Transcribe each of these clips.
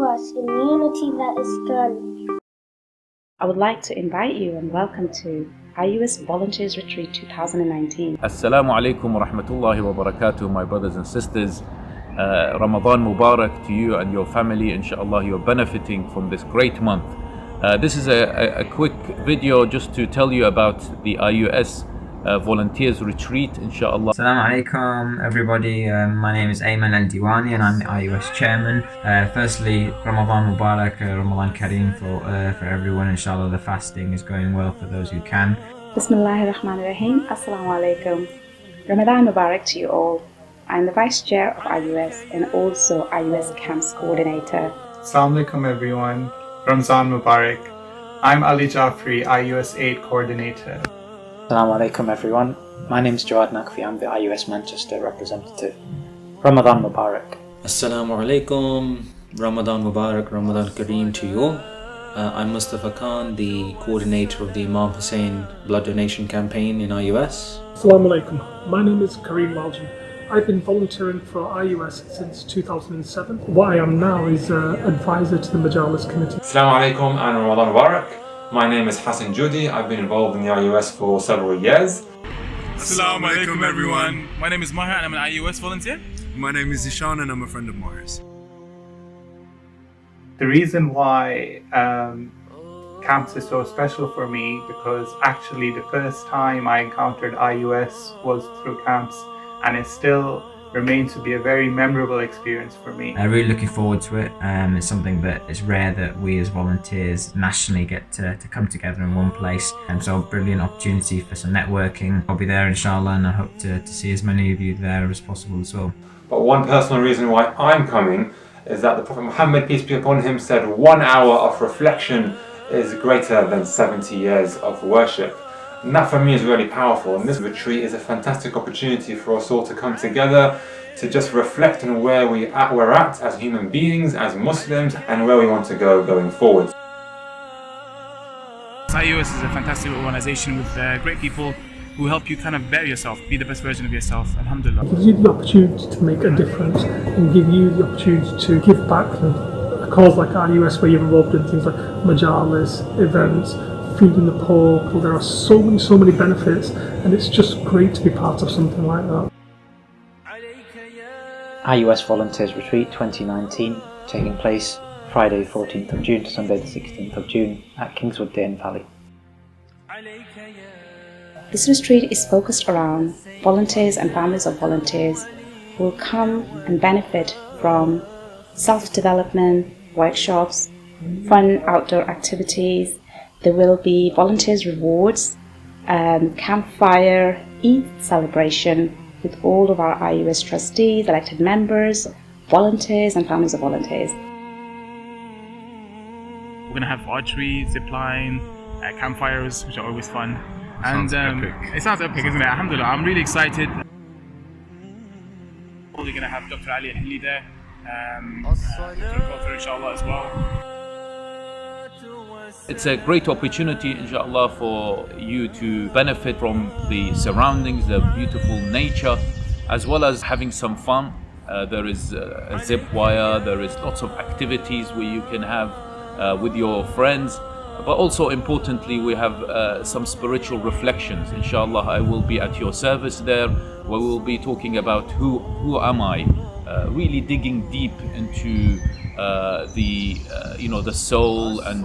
us in unity that is strength. I would like to invite you and welcome to IUS Volunteers Retreat 2019. Assalamu alaikum wa rahmatullahi wa barakatuh, my brothers and sisters. Ramadhan Mubarak to you and your family. Inshallah, you're benefiting from this great month. This is a quick video just to tell you about the IUS Volunteers Retreat, inshallah. Assalamu alaikum everybody, my name is Ayman Al-Diwani and I'm the IUS Chairman. Firstly, Ramadhan Mubarak, Ramadan Kareem for everyone. Inshallah, the fasting is going well for those who can. Bismillahir Rahmanir Rahim. Assalamu alaikum. Ramadan Mubarak to you all. I'm the Vice Chair of IUS and also IUS Camps Coordinator. Assalamu alaikum everyone. Ramzan Mubarak. I'm Ali Jafri, IUS 8 Coordinator. Assalamu alaikum everyone. My name is Jawad Naqvi. I'm the IUS Manchester Representative. Ramadhan Mubarak. Assalamu alaikum. Ramadan Mubarak, Ramadan Kareem to you all. I'm Mustafa Khan, the coordinator of the Imam Hussein Blood Donation Campaign in IUS. Assalamu alaikum. My name is Kareem Walji. I've been volunteering for IUS since 2007. What I am now is advisor to the Majalis Committee. Assalamu alaikum and Ramadan Mubarak. My name is Hassan Judi. I've been involved in the IUS for several years. Assalamu alaikum everyone. My name is Maha and I'm an IUS volunteer. My name is Zishan and I'm a friend of Mars. The reason why camps is so special for me, because actually the first time I encountered IUS was through camps, and it still remains to be a very memorable experience for me. I'm really looking forward to it. It's something that is rare that we as volunteers nationally get to come together in one place, and so a brilliant opportunity for some networking. I'll be there inshallah, and I hope to see as many of you there as possible as well. But one personal reason why I'm coming is that the Prophet Muhammad, peace be upon him, said 1 hour of reflection is greater than 70 years of worship. And that for me is really powerful, and this retreat is a fantastic opportunity for us all to come together to just reflect on where we're at as human beings, as Muslims, and where we want to go going forward. IUS is a fantastic organisation with great people who help you kind of better yourself, be the best version of yourself, alhamdulillah. It gives you the opportunity to make a difference and give you the opportunity to give back. A cause like IUS where you're involved in things like Majalis, events, feeding the poor. There are so many benefits, and it's just great to be part of something like that. IUS Volunteers Retreat 2019, taking place Friday 14th of June to Sunday the 16th of June at Kingswood, Dearne Valley. This retreat is focused around volunteers and families of volunteers who will come and benefit from self-development, workshops, fun outdoor activities. There will be volunteers rewards, campfire, Eid celebration with all of our IUS trustees, elected members, volunteers and families of volunteers. We're going to have archery, zipline, campfires, which are always fun. And it sounds epic, isn't it? Alhamdulillah, I'm really excited. We're going to have Dr. Ali Al-Hilli there, Dr. inshallah as well. It's a great opportunity, inshallah, for you to benefit from the surroundings, the beautiful nature, as well as having some fun. There is a zip wire, there is lots of activities where you can have with your friends. But also importantly, we have some spiritual reflections. Inshallah, I will be at your service there, where we will be talking about who am I, really digging deep into the soul and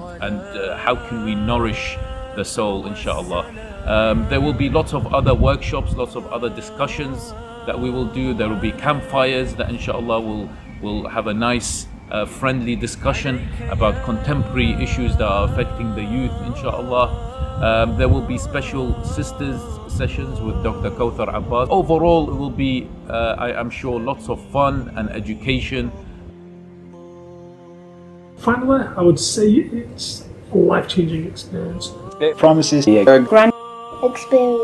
how can we nourish the soul, inshallah. There will be lots of other workshops, lots of other discussions that we will do. There will be campfires that inshallah will have a nice friendly discussion about contemporary issues that are affecting the youth, inshallah. There will be special sisters sessions with Dr. Kawthar Abbas. Overall, it will be, I am sure, lots of fun and education. Finally, I would say it's a life-changing experience. It promises to be a grand experience.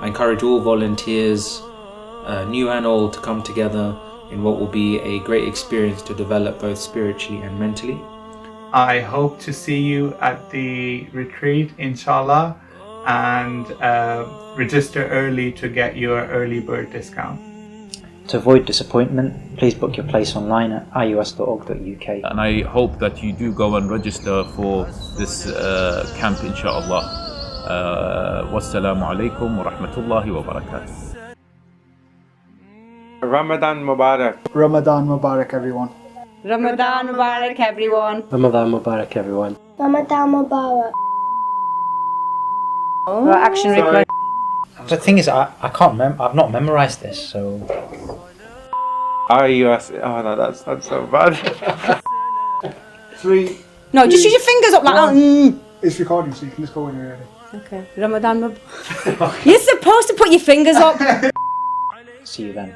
I encourage all volunteers, new and old, to come together in what will be a great experience to develop both spiritually and mentally. I hope to see you at the retreat, inshallah, and register early to get your early bird discount. To avoid disappointment, please book your place online at ius.org.uk. And I hope that you do go and register for this camp, inshallah. Wassalamu alaikum wa rahmatullahi wa barakatuh. Ramadan Mubarak. Ramadan Mubarak, everyone. Ramadan Mubarak, everyone. Ramadan Mubarak, everyone. Ramadan Mubarak. Action required. The thing is, I can't remember. I've not memorised this, so. IUS. Oh no, that's so bad. 3. No, just use your fingers up like that. It's recording, so you can just go when you're ready. Okay. Ramadan Mubarak. You're supposed to put your fingers up. See you then.